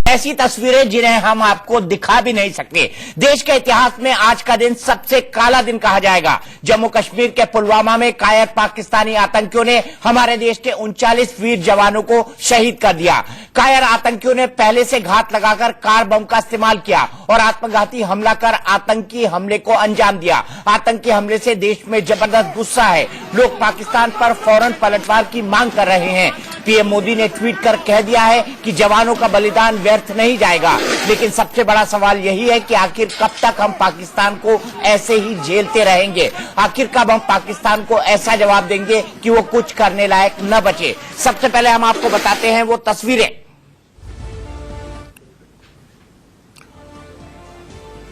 ऐसी तस्वीरें जिन्हें हम आपको दिखा भी नहीं सकते। देश के इतिहास में आज का दिन सबसे काला दिन कहा जाएगा। जम्मू कश्मीर के पुलवामा में कायर पाकिस्तानी आतंकियों ने हमारे देश के 39 वीर जवानों को शहीद कर दिया। कायर आतंकियों ने पहले से घात लगाकर कार बम का इस्तेमाल किया और आत्मघाती हमला कर आतंकी हमले को अंजाम दिया। आतंकी हमले से देश में जबरदस्त गुस्सा है। लोग पाकिस्तान पर फौरन पलटवार की मांग कर रहे हैं। पीएम मोदी ने ट्वीट कर कह दिया है कि जवानों का बलिदान व्यर्थ नहीं जाएगा। लेकिन सबसे बड़ा सवाल यही है कि आखिर कब तक हम पाकिस्तान को ऐसे ही झेलते रहेंगे? आखिर कब हम पाकिस्तान को ऐसा जवाब देंगे कि वो कुछ करने लायक न बचे? सबसे पहले हम आपको बताते हैं वो तस्वीरें।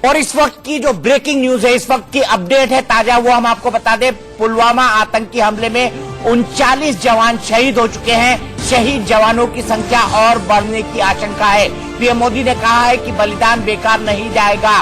और इस वक्त की जो ब्रेकिंग न्यूज है, इस वक्त की अपडेट है ताजा, वो हम आपको बता दें। पुलवामा आतंकी हमले में 39 जवान शहीद हो चुके हैं। शहीद जवानों की संख्या और बढ़ने की आशंका है। पीएम मोदी ने कहा है कि बलिदान बेकार नहीं जाएगा।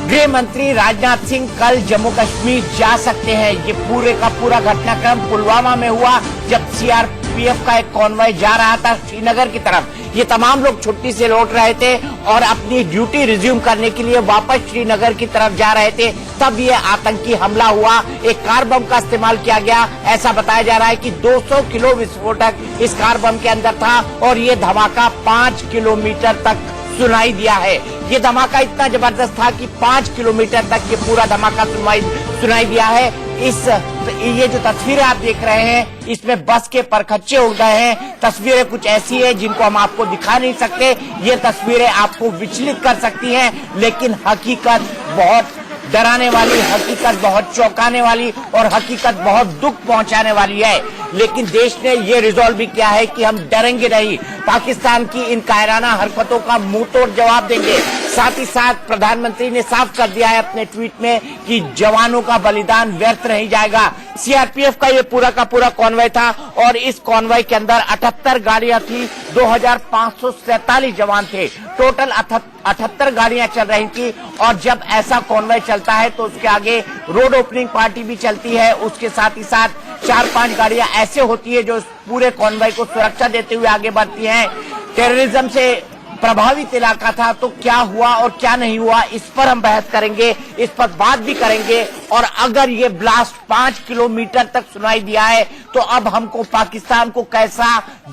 गृह मंत्री राजनाथ सिंह कल जम्मू कश्मीर जा सकते हैं। ये पूरे का पूरा घटनाक्रम पुलवामा में हुआ, जब सीआरपीएफ का एक कॉन्वॉय जा रहा था श्रीनगर की तरफ। ये तमाम लोग छुट्टी से लौट रहे थे और अपनी ड्यूटी रिज्यूम करने के लिए वापस श्रीनगर की तरफ जा रहे थे, तब ये आतंकी हमला हुआ। एक कार बम का इस्तेमाल किया गया। ऐसा बताया जा रहा है कि 200 किलो विस्फोटक इस कार बम के अंदर था और ये धमाका 5 किलोमीटर तक सुनाई दिया है। ये धमाका इतना जबरदस्त था कि 5 किलोमीटर तक ये पूरा धमाका सुनाई दिया है। ये जो तस्वीरें आप देख रहे हैं, इसमें बस के परखच्चे उड़ गए हैं। तस्वीरें कुछ ऐसी है जिनको हम आपको दिखा नहीं सकते। ये तस्वीरें आपको विचलित कर सकती हैं, लेकिन हकीकत बहुत डराने वाली, हकीकत बहुत चौंकाने वाली और हकीकत बहुत दुख पहुंचाने वाली है। लेकिन देश ने ये रिजॉल्व भी किया है कि हम डरेंगे नहीं। पाकिस्तान की इन कायराना हरकतों का मुंह तोड़ जवाब देंगे। साथ ही साथ प्रधानमंत्री ने साफ कर दिया है अपने ट्वीट में कि जवानों का बलिदान व्यर्थ नहीं जाएगा। सीआरपीएफ का ये पूरा का पूरा कॉन्वॉय था और इस कॉन्वॉय के अंदर 78 गाड़ियां थी, 2547 जवान थे। टोटल 78 गाड़ियां चल रही थी। और जब ऐसा कॉन्वॉय चलता है तो उसके आगे रोड ओपनिंग पार्टी भी चलती है। उसके साथ ही साथ 4-5 गाड़ियां ऐसे होती है जो पूरे कॉन्वॉय को सुरक्षा देते हुए आगे बढ़ती हैं। टेररिज्म से प्रभावित इलाका था, तो क्या हुआ और क्या नहीं हुआ, इस पर हम बहस करेंगे, इस पर बात भी करेंगे। और अगर ये ब्लास्ट 5 किलोमीटर तक सुनाई दिया है तो अब हमको पाकिस्तान को कैसा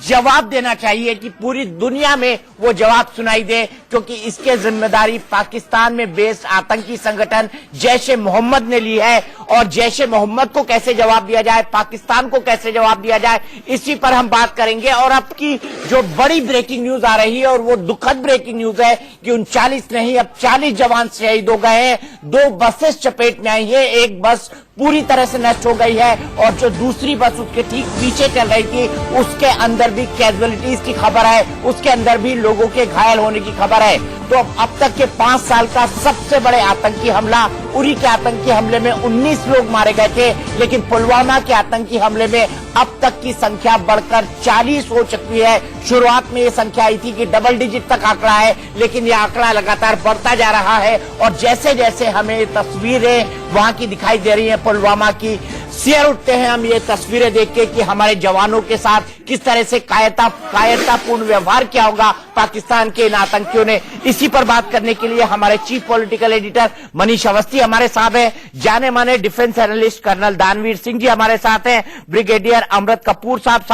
जवाब देना चाहिए कि पूरी दुनिया में वो जवाब सुनाई दे, क्योंकि इसके जिम्मेदारी पाकिस्तान में बेस्ड आतंकी संगठन जैश-ए मोहम्मद ने ली है। और जैश-ए मोहम्मद को कैसे जवाब दिया जाए, पाकिस्तान को कैसे जवाब दिया जाए, इसी पर हम बात करेंगे। और अब की जो बड़ी ब्रेकिंग न्यूज आ रही है और वो दुखद ब्रेकिंग न्यूज है कि 39 नहीं, अब 40 जवान शहीद हो गए हैं। 2 बसेस चपेट में आई है। एक बस पूरी तरह से नष्ट हो गई है और जो दूसरी बस उसके ठीक पीछे चल रही थी, उसके अंदर भी कैजुअलिटीज की खबर है, उसके अंदर भी लोगों के घायल होने की खबर है। तो अब तक के 5 साल का सबसे बड़े आतंकी हमला, उरी के आतंकी हमले में 19 लोग मारे गए थे, लेकिन पुलवामा के आतंकी हमले में अब तक की संख्या बढ़कर 40 हो चुकी है। शुरुआत में ये संख्या आई थी कि डबल डिजिट तक आंकड़ा है, लेकिन यह आंकड़ा लगातार बढ़ता जा रहा है। और जैसे जैसे हमें तस्वीरें वहां की दिखाई दे रही है पुलवामा की, सिर उठते हैं हम ये तस्वीरें देख के कि हमारे जवानों के साथ किस तरह से कायरतापूर्ण व्यवहार किया होगा पाकिस्तान के इन आतंकियों ने। इसी पर बात करने के लिए हमारे chief political editor Manish Awasthi हमारे साथ हैं, जाने माने डिफेंस एनालिस्ट कर्नल दानवीर सिंह जी हमारे साथ हैं, ब्रिगेडियर अमृत कपूर साहब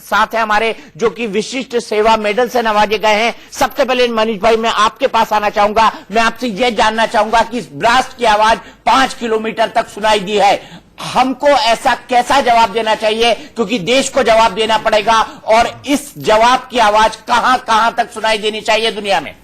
साथ हैं हमारे, जो कि विशिष्ट सेवा मेडल से नवाजे गए हैं। सबसे पहले मनीष भाई, मैं आपके पास आना चाहूंगा, मैं आपसे यह जानना चाहूंगा कि इस ब्लास्ट की आवाज 5 किलोमीटर तक सुनाई दी है, हमको ऐसा कैसा जवाब देना चाहिए, क्योंकि देश को जवाब देना पड़ेगा। और इस जवाब की आवाज कहां तक सुनाई देनी चाहिए दुनिया में?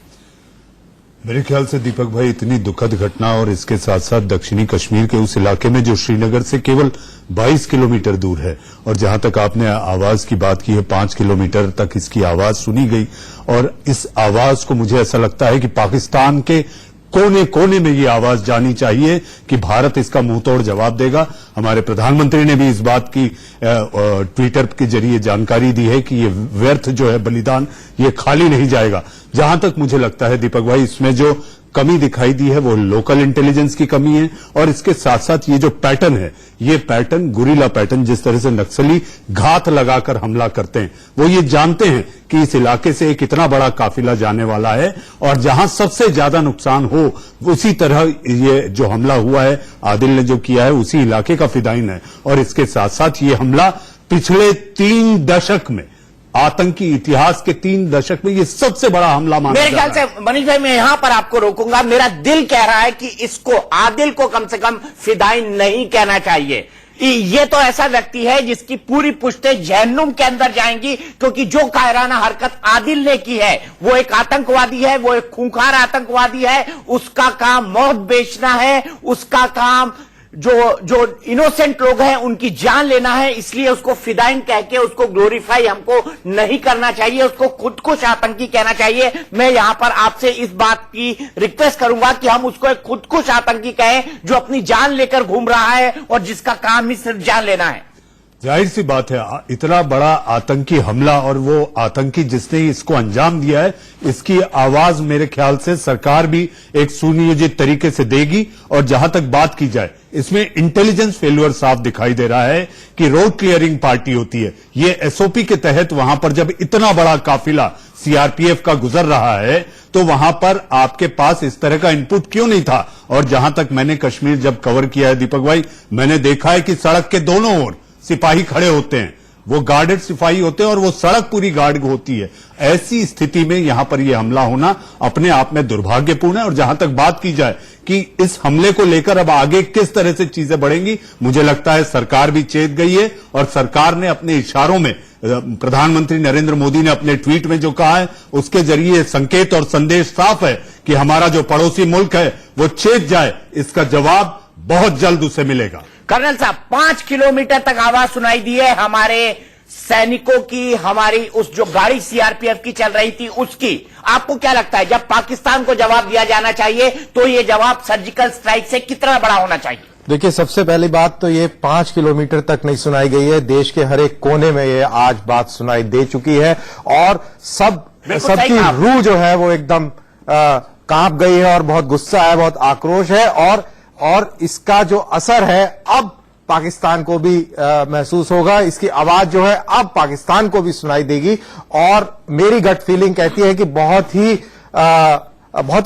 मेरे ख्याल से दीपक भाई, इतनी दुखद घटना और इसके साथ साथ दक्षिणी कश्मीर के उस इलाके में जो श्रीनगर से केवल 22 किलोमीटर दूर है, और जहां तक आपने आवाज की बात की है 5 किलोमीटर तक इसकी आवाज सुनी गई। और इस आवाज को मुझे ऐसा लगता है कि पाकिस्तान के कोने कोने में ये आवाज जानी चाहिए कि भारत इसका मुंहतोड़ जवाब देगा। हमारे प्रधानमंत्री ने भी इस बात की ट्विटर के जरिए जानकारी दी है कि ये व्यर्थ जो है बलिदान, ये खाली नहीं जाएगा। जहां तक मुझे लगता है दीपक भाई, इसमें जो कमी दिखाई दी है वो लोकल इंटेलिजेंस की कमी है, और इसके साथ साथ ये जो पैटर्न है, ये पैटर्न गुरिल्ला पैटर्न, जिस तरह से नक्सली घात लगाकर हमला करते हैं, वो ये जानते हैं कि इस इलाके से एक इतना बड़ा काफिला जाने वाला है और जहां सबसे ज्यादा नुकसान हो उसी तरह ये जो हमला हुआ है आदिल ने जो किया है उसी इलाके का फिदायीन है। और इसके साथ साथ ये हमला पिछले 3 दशक में, आतंकी इतिहास के 3 दशक में ये सबसे बड़ा हमला माना मेरे ख्याल से मनीष भाई मैं यहां पर आपको रोकूंगा। मेरा दिल कह रहा है कि इसको आदिल को कम से कम फिदायीन नहीं कहना चाहिए। ये तो ऐसा व्यक्ति है जिसकी पूरी पुश्तें जहन्नुम के अंदर जाएंगी, क्योंकि जो कायराना हरकत आदिल ने की है वो एक आतंकवादी है, वो एक खूंखार आतंकवादी है। उसका काम मौत बेचना है, उसका काम जो इनोसेंट लोग हैं उनकी जान लेना है। इसलिए उसको फिदायीन कह के उसको ग्लोरीफाई हमको नहीं करना चाहिए, उसको खुदकुश आतंकी कहना चाहिए। मैं यहां पर आपसे इस बात की रिक्वेस्ट करूंगा कि हम उसको एक खुदकुश आतंकी कहें जो अपनी जान लेकर घूम रहा है और जिसका काम ही सिर्फ जान लेना है। जाहिर सी बात है, इतना बड़ा आतंकी हमला और वो आतंकी जिसने इसको अंजाम दिया है, इसकी आवाज मेरे ख्याल से सरकार भी एक सुनियोजित तरीके से देगी। और जहां तक बात की जाए, इसमें इंटेलिजेंस फेल्यूर साफ दिखाई दे रहा है कि रोड क्लियरिंग पार्टी होती है, ये एसओपी के तहत वहां पर जब इतना बड़ा काफिला सीआरपीएफ का गुजर रहा है तो वहां पर आपके पास इस तरह का इनपुट क्यों नहीं था। और जहां तक मैंने कश्मीर जब कवर किया है दीपक भाई, मैंने देखा है कि सड़क के दोनों ओर सिपाही खड़े होते हैं, वो गार्डेड सिपाही होते हैं और वो सड़क पूरी गार्ड होती है। ऐसी स्थिति में यहां पर यह हमला होना अपने आप में दुर्भाग्यपूर्ण है। और जहां तक बात की जाए कि इस हमले को लेकर अब आगे किस तरह से चीजें बढ़ेंगी, मुझे लगता है सरकार भी चेत गई है और सरकार ने अपने इशारों में, प्रधानमंत्री नरेंद्र मोदी ने अपने ट्वीट में जो कहा है उसके जरिए संकेत और संदेश साफ है कि हमारा जो पड़ोसी मुल्क है वो चेत जाए, इसका जवाब बहुत जल्द उसे मिलेगा। कर्नल साहब, 5 किलोमीटर तक आवाज सुनाई दी है हमारे सैनिकों की, हमारी उस जो गाड़ी सीआरपीएफ की चल रही थी उसकी। आपको क्या लगता है जब पाकिस्तान को जवाब दिया जाना चाहिए तो ये जवाब सर्जिकल स्ट्राइक से कितना बड़ा होना चाहिए? देखिए, सबसे पहली बात तो ये 5 किलोमीटर तक नहीं सुनाई गई है, देश के हर एक कोने में ये आज बात सुनाई दे चुकी है और सबकी रूह जो है वो एकदम कांप गई है और बहुत गुस्सा है, बहुत आक्रोश है और इसका जो असर है अब पाकिस्तान को भी महसूस होगा। इसकी आवाज जो है अब पाकिस्तान को भी सुनाई देगी और मेरी गट फीलिंग कहती है कि बहुत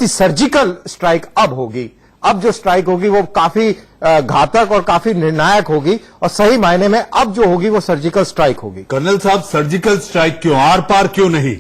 ही सर्जिकल स्ट्राइक अब होगी। अब जो स्ट्राइक होगी वो काफी घातक और काफी निर्णायक होगी और सही मायने में अब जो होगी वो सर्जिकल स्ट्राइक होगी। कर्नल साहब, सर्जिकल स्ट्राइक क्यों, आर पार क्यों नहीं?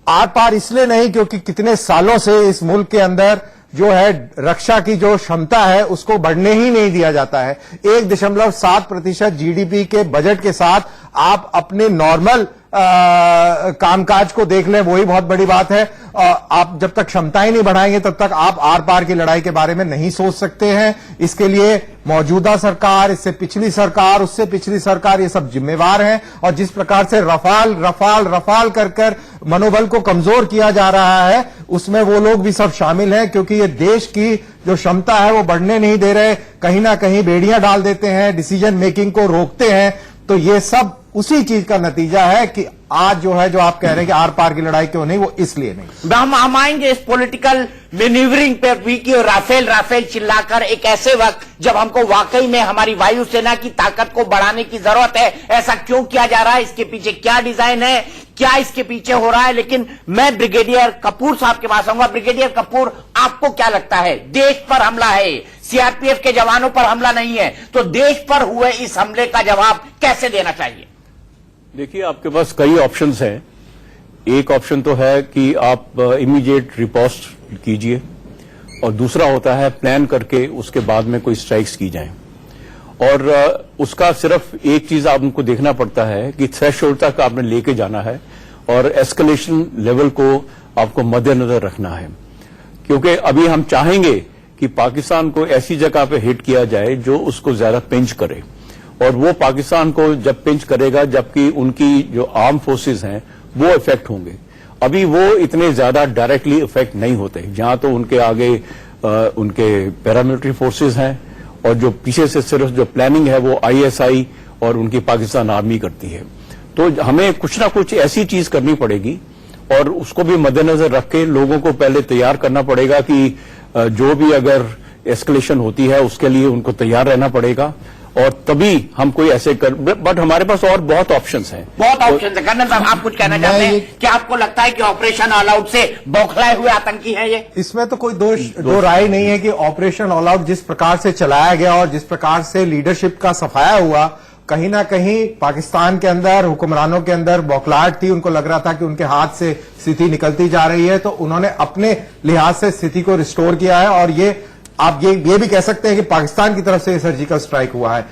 आर पार इसलिए नहीं क्योंकि कितने सालों से इस मुल्क के अंदर जो है रक्षा की जो क्षमता है उसको बढ़ने ही नहीं दिया जाता है। 1.7% जीडीपी के बजट के साथ आप अपने नॉर्मल कामकाज को देख लें, वही बहुत बड़ी बात है। आप जब तक क्षमताएं नहीं बढ़ाएंगे तब तक आप आर पार की लड़ाई के बारे में नहीं सोच सकते हैं। इसके लिए मौजूदा सरकार, इससे पिछली सरकार, उससे पिछली सरकार, ये सब जिम्मेवार हैं। और जिस प्रकार से रफाल कर मनोबल को कमजोर किया जा रहा है उसमें वो लोग भी सब शामिल हैं, क्योंकि ये देश की जो क्षमता है वो बढ़ने नहीं दे रहे, कहीं ना कहीं बेड़ियां डाल देते हैं, डिसीजन मेकिंग को रोकते हैं। तो ये सब उसी चीज का नतीजा है कि आज जो है, जो आप कह रहे हैं कि आर पार की लड़ाई क्यों नहीं, वो इसलिए नहीं। हम आएंगे इस पॉलिटिकल मैन्यूवरिंग पे भी कि राफेल चिल्लाकर एक ऐसे वक्त जब हमको वाकई में हमारी वायुसेना की ताकत को बढ़ाने की जरूरत है। ऐसा क्यों किया जा रहा है, इसके पीछे क्या डिजाइन है, क्या इसके पीछे हो रहा है। लेकिन मैं ब्रिगेडियर कपूर साहब के पास आऊंगा। ब्रिगेडियर कपूर, आपको क्या लगता है, देश पर हमला है, सीआरपीएफ के जवानों पर हमला नहीं है, तो देश पर हुए इस हमले का जवाब कैसे देना चाहिए? देखिए, आपके पास कई ऑप्शंस हैं। एक ऑप्शन तो है कि आप इमीडिएट रिपोस्ट कीजिए और दूसरा होता है प्लान करके उसके बाद में कोई स्ट्राइक्स की जाएं। और उसका सिर्फ एक चीज आपको देखना पड़ता है कि थ्रेशोल्ड तक आपने लेके जाना है और एस्केलेशन लेवल को आपको मद्देनजर रखना है, क्योंकि अभी हम चाहेंगे कि पाकिस्तान को ऐसी जगह पे हिट किया जाए जो उसको ज्यादा पिंच करे, और वो पाकिस्तान को जब पिंच करेगा जबकि उनकी जो आर्म फोर्सेस हैं वो इफेक्ट होंगे। अभी वो इतने ज्यादा डायरेक्टली इफेक्ट नहीं होते, जहां तो उनके आगे उनके पैरामिलिट्री फोर्सेस हैं और जो पीछे से सिर्फ जो प्लानिंग है वो आईएसआई और उनकी पाकिस्तान आर्मी करती है। तो हमें कुछ ना कुछ ऐसी चीज करनी पड़ेगी और उसको भी मद्देनजर रख के लोगों को पहले तैयार करना पड़ेगा कि जो भी अगर एस्केलेशन होती है उसके लिए उनको तैयार रहना पड़ेगा और तभी हम कोई ऐसे बट हमारे पास और बहुत ऑप्शंस हैं। बहुत ऑप्शन है। कर्नल साहब, आप कुछ कहना चाहते हैं? क्या आपको लगता है कि ऑपरेशन ऑल आउट से बौखलाए हुए आतंकी हैं ये? इसमें तो कोई दो राय नहीं है कि ऑपरेशन ऑल आउट जिस प्रकार से चलाया गया और जिस प्रकार से लीडरशिप का सफाया हुआ, कहीं ना कहीं पाकिस्तान के अंदर हुक्मरानों के अंदर बौखलाहट थी। उनको लग रहा था कि उनके हाथ से स्थिति निकलती जा रही है, तो उन्होंने अपने लिहाज से स्थिति को रिस्टोर किया है। और ये आप ये भी कह सकते हैं कि पाकिस्तान की तरफ से ये सर्जिकल स्ट्राइक हुआ है।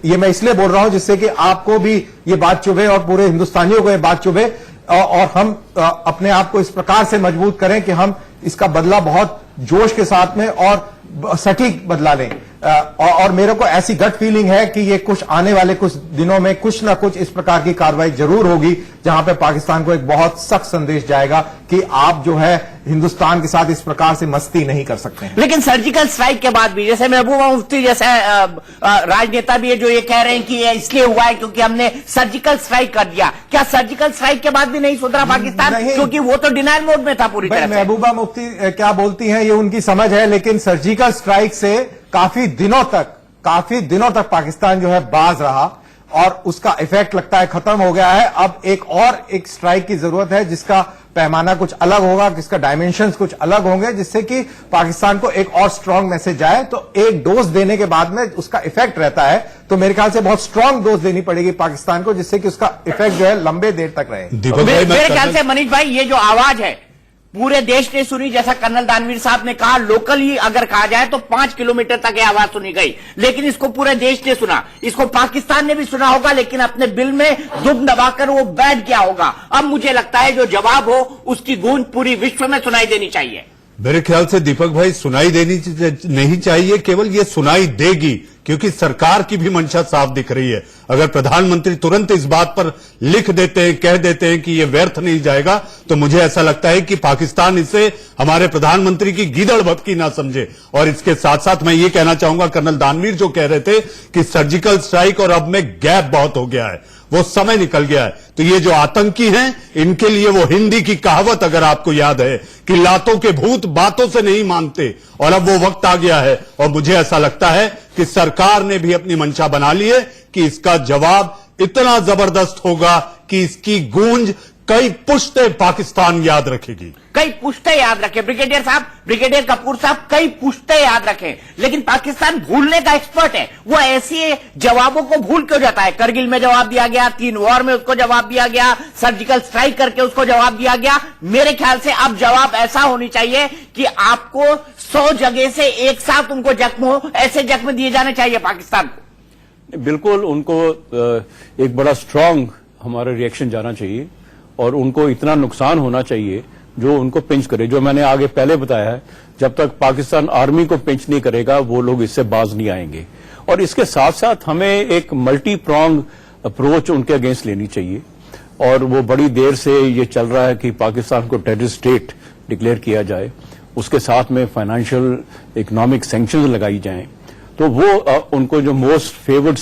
ये मैं इसलिए बोल रहा हूं जिससे कि आपको भी ये बात चुभे और पूरे हिंदुस्तानियों को ये बात चुभे और हम अपने आप को इस प्रकार से मजबूत करें कि हम इसका बदला बहुत जोश के साथ में और सटीक बदला लें। और मेरे को ऐसी गट फीलिंग है कि ये कुछ आने वाले कुछ दिनों में कुछ ना कुछ इस प्रकार की कार्रवाई जरूर होगी, जहां पे पाकिस्तान को एक बहुत सख्त संदेश जाएगा कि आप जो है हिंदुस्तान के साथ इस प्रकार से मस्ती नहीं कर सकते हैं। लेकिन सर्जिकल स्ट्राइक के बाद भी जैसे महबूबा मुफ्ती जैसे राजनेता भी है जो ये कह रहे हैं कि ये इसलिए हुआ है क्योंकि हमने सर्जिकल स्ट्राइक कर दिया। क्या सर्जिकल स्ट्राइक के बाद भी नहीं सुधरा पाकिस्तान? क्योंकि वो तो डिनायल मोड में था पूरी तरह से। महबूबा मुफ्ती क्या बोलती हैं ये उनकी समझ है, लेकिन सर्जिकल स्ट्राइक से काफी दिनों तक पाकिस्तान जो है बाज रहा और उसका इफेक्ट लगता है खत्म हो गया है। अब एक स्ट्राइक की जरूरत है जिसका पैमाना कुछ अलग होगा, जिसका डायमेंशंस कुछ अलग होंगे, जिससे कि पाकिस्तान को एक और स्ट्रांग मैसेज जाए। तो एक डोज देने के बाद में उसका इफेक्ट रहता है, तो मेरे ख्याल से बहुत स्ट्रांग डोज देनी पड़ेगी पाकिस्तान को, जिससे कि उसका इफेक्ट जो है लंबे देर तक रहे। मेरे ख्याल से मनीष भाई ये जो आवाज है पूरे देश ने सुनी। जैसा कर्नल दानवीर साहब ने कहा, लोकली अगर कहा जाए तो 5 किलोमीटर तक ये आवाज सुनी गई, लेकिन इसको पूरे देश ने सुना। इसको पाकिस्तान ने भी सुना होगा, लेकिन अपने दिल में दुम दबाकर वो बैठ गया होगा। अब मुझे लगता है जो जवाब हो उसकी गूंज पूरी विश्व में सुनाई देनी चाहिए। मेरे ख्याल से दीपक भाई सुनाई देनी नहीं चाहिए, केवल ये सुनाई देगी क्योंकि सरकार की भी मंशा साफ दिख रही है। अगर प्रधानमंत्री तुरंत इस बात पर लिख देते हैं, कह देते हैं कि ये व्यर्थ नहीं जाएगा, तो मुझे ऐसा लगता है कि पाकिस्तान इसे हमारे प्रधानमंत्री की गीदड़ भभकी ना समझे। और इसके साथ साथ मैं ये कहना चाहूंगा, कर्नल दानवीर जो कह रहे थे कि सर्जिकल स्ट्राइक और अब में गैप बहुत हो गया है, वो समय निकल गया है। तो ये जो आतंकी हैं, इनके लिए वो हिंदी की कहावत अगर आपको याद है कि लातों के भूत बातों से नहीं मानते, और अब वो वक्त आ गया है। और मुझे ऐसा लगता है कि सरकार ने भी अपनी मंशा बना ली है कि इसका जवाब इतना जबरदस्त होगा कि इसकी गूंज कई पुश्ते पाकिस्तान याद रखेगी। कई पुश्ते याद रखें ब्रिगेडियर कपूर साहब, कई पुश्ते याद रखें। लेकिन पाकिस्तान भूलने का एक्सपर्ट है। वो ऐसे जवाबों को भूल क्यों जाता है? करगिल में जवाब दिया गया, 3 वॉर में उसको जवाब दिया गया, सर्जिकल स्ट्राइक करके उसको जवाब दिया गया। मेरे ख्याल से अब जवाब ऐसा होनी चाहिए कि आपको 100 जगह से एक साथ उनको जख्म हो, ऐसे जख्म दिए जाने चाहिए पाकिस्तान को। बिल्कुल, उनको एक बड़ा स्ट्रांग हमारा रिएक्शन जाना चाहिए और उनको इतना नुकसान होना चाहिए जो उनको पिंच करे। जो मैंने आगे पहले बताया है, जब तक पाकिस्तान आर्मी को पिंच नहीं करेगा वो लोग इससे बाज नहीं आएंगे। और इसके साथ साथ हमें एक मल्टी प्रॉन्ग अप्रोच उनके अगेंस्ट लेनी चाहिए। और वो बड़ी देर से ये चल रहा है कि पाकिस्तान को टेररिस्ट स्टेट डिक्लेयर किया जाए, उसके साथ में फाइनेंशियल इकोनॉमिक सैंक्शंस लगाई जाएं, तो वो उनको जो मोस्ट फेवर्ड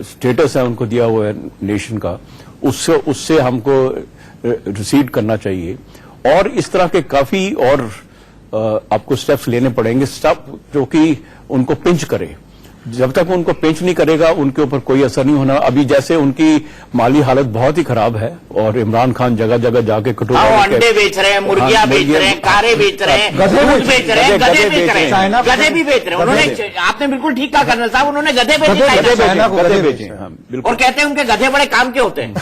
स्टेटस है उनको दिया हुआ है नेशन का, उससे हमको रिसीड करना चाहिए। और इस तरह के काफी और आपको स्टेप्स लेने पड़ेंगे, स्टेप जो कि उनको पिंच करे। जब तक उनको पिंच नहीं करेगा उनके ऊपर कोई असर नहीं होना। अभी जैसे उनकी माली हालत बहुत ही खराब है और इमरान खान जगह जगह जाके कटोरा अंडे बेच रहे हैं, मुर्गियां बेच रहे हैं, कारे बेच रहे हैं, दूध बेच रहे हैं, गधे बेच रहे हैं, गधे भी बेच रहे हैं। उन्होंने, आपने बिल्कुल ठीक कहा कर्नल साहब, उन्होंने गधे बेचे, और कहते हैं उनके गधे बड़े काम के होते हैं।